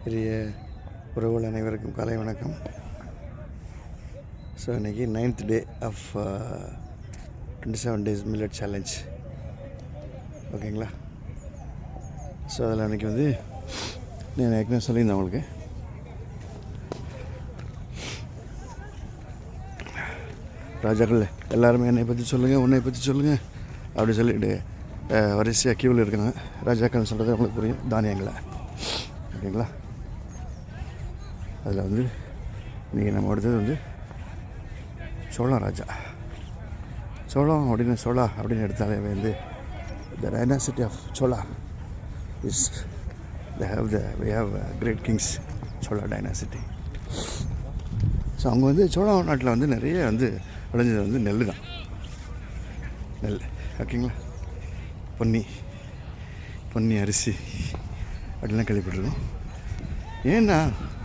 பெரிய உறவுகள் அனைவருக்கும் காலை வணக்கம். ஸோ இன்றைக்கி 9th day of 27 days millet challenge. ஓகேங்களா? ஸோ அதில் அன்றைக்கி வந்து நான் ஏற்கனவே சொல்லியிருந்தேன் உங்களுக்கு, ராஜாக்கள் எல்லாருமே என்னை பற்றி சொல்லுங்கள், உன்னை பற்றி சொல்லுங்கள் அப்படி சொல்லிட்டு வரிசையாக கியூவில் இருக்காங்க. ராஜாக்கள் சொல்கிறது அவங்களுக்கு புரியும், தானியங்களை. ஓகேங்களா? அதில் வந்து இன்றைக்கி நம்ம அடுத்தது வந்து சோழா ராஜா. சோளம் அப்படின்னு சோழா அப்படின்னு எடுத்தாலே வந்து the dynasty of Chola is we have great kings, Chola dynasty. So அவங்க வந்து சோழா நாட்டில் வந்து நிறைய வந்து விளைஞ்சது வந்து நெல் தான். நெல், ஓகேங்களா? பொன்னி அரிசி அப்படிலாம் கேள்விப்பட்டிருக்கோம். ஏன்னா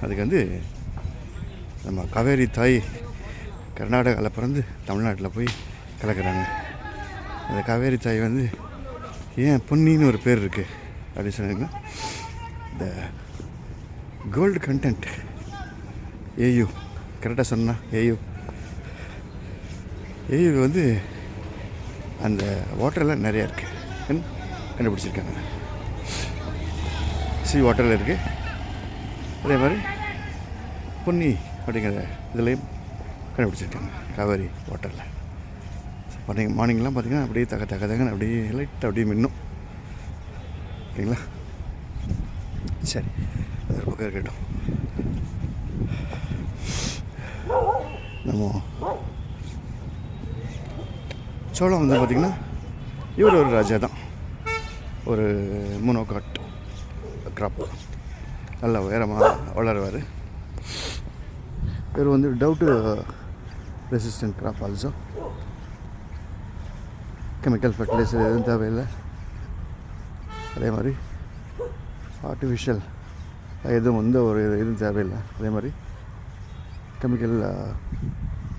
அதுக்கு வந்து நம்ம காவேரி தாய் கர்நாடகாவில் பிறந்து தமிழ்நாட்டில் போய் கலக்கிறாங்க. அந்த காவேரி தாய் வந்து ஏன் பொன்னின்னு ஒரு பேர் இருக்குது அப்படின்னு சொன்னாங்கன்னா, த கோல்டு கண்டென்ட் ஏயு, கரெக்டாக சொன்னால் ஏயு வந்து அந்த வாட்டரில் நிறையா இருக்குது கண்டுபிடிச்சிருக்காங்க. வாட்டரில் இருக்குது. அதே மாதிரி பொன்னி அப்படிங்கிற இதுலேயும் கண்டுபிடிச்சிருக்காங்க காவேரி வாட்டரில். மார்னிங்லாம் பார்த்திங்கன்னா அப்படியே தகன்னு அப்படியே லைட் அப்படியே மின்னும். ஓகேங்களா? சரி, அது ஒரு பக்கம் இருக்கட்டும். நம்ம சோளம் வந்து பார்த்திங்கன்னா இவர் ஒரு ராஜா தான். ஒரு மோனோகாட் கிராப், நல்லா உயரமாக வளருவார். இவர் வந்து டவுட்டு resistant crop. Also chemical fertiliser எதுவும் தேவையில்லை. அதே மாதிரி ஆர்டிஃபிஷியல் எதுவும் வந்து ஒரு எதுவும் தேவையில்லை. அதே மாதிரி கெமிக்கல்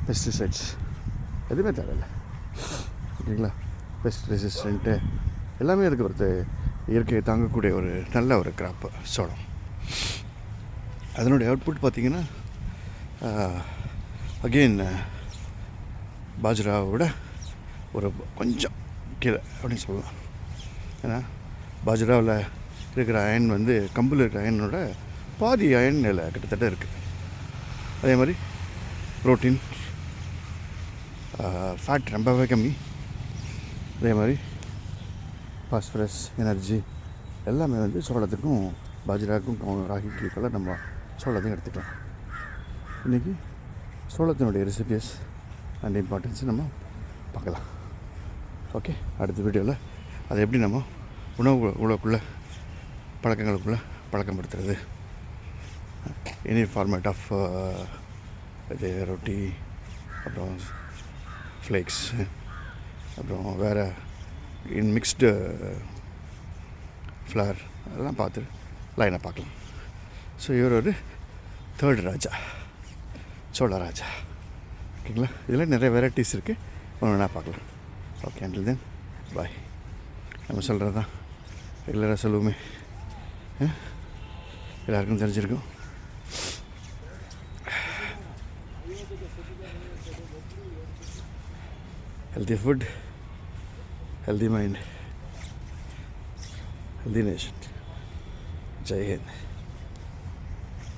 பெஸ்டிசைட்ஸ் எதுவுமே தேவையில்லை. ஓகேங்களா? பெஸ்ட் ரெசிஸ்டண்ட்டு எல்லாமே அதுக்கு ஒரு இயற்கையை தாங்கக்கூடிய ஒரு நல்ல ஒரு கிராப்பு சோளம். அதனுடைய அவுட்புட் பார்த்திங்கன்னா அகெயின் பாஜ்ராவோட ஒரு கொஞ்சம் கீழே அப்படின்னு சொல்லலாம். ஏன்னா பாஜ்ராவில் இருக்கிற அயன் வந்து கம்பில் இருக்கிற அயனோட பாதி அயன் இதில் கிட்டத்தட்ட இருக்குது. அதே மாதிரி ப்ரோட்டீன், ஃபேட் ரொம்பவே கம்மி. அதே மாதிரி பாஸ்பரஸ், எனர்ஜி எல்லாமே வந்து சோளத்துக்கும் பாஜ்ராவுக்கும் ராகிக்கு ஈக்குவலாக நம்ம சோளத்தையும் எடுத்துக்கலாம். இன்றைக்கி சோளத்தினுடைய ரெசிபிஸ் அண்ட் இம்பார்ட்டன்ஸை நம்ம பார்க்கலாம். ஓகே, அடுத்த வீடியோவில் அதை எப்படி நம்ம உணவுக்குள்ளே பழக்கங்களுக்குள்ளே பழக்கப்படுத்துறது, எனி ஃபார்மேட் ஆஃப் இது ரொட்டி, அப்புறம் ஃப்ளேக்ஸ், அப்புறம் வேறு மிக்ஸ்டு ஃப்ளவர் அதெல்லாம் பார்த்து லைனாக பார்க்கலாம். ஸோ இவர் ஒரு தேர்ட் ராஜா, சோழ ராஜா. ஓகேங்களா? இதில் நிறைய வெரைட்டிஸ் இருக்குது, ஒன்று வேணா பார்க்கலாம். ஓகே, அண்டில் தென் பாய். நம்ம சொல்கிறது தான் ரெகுலராக சொல்லுவோமே, எல்லாருக்கும் தெரிஞ்சிருக்கும். healthy food, healthy mind, healthy nation. Jai Hind.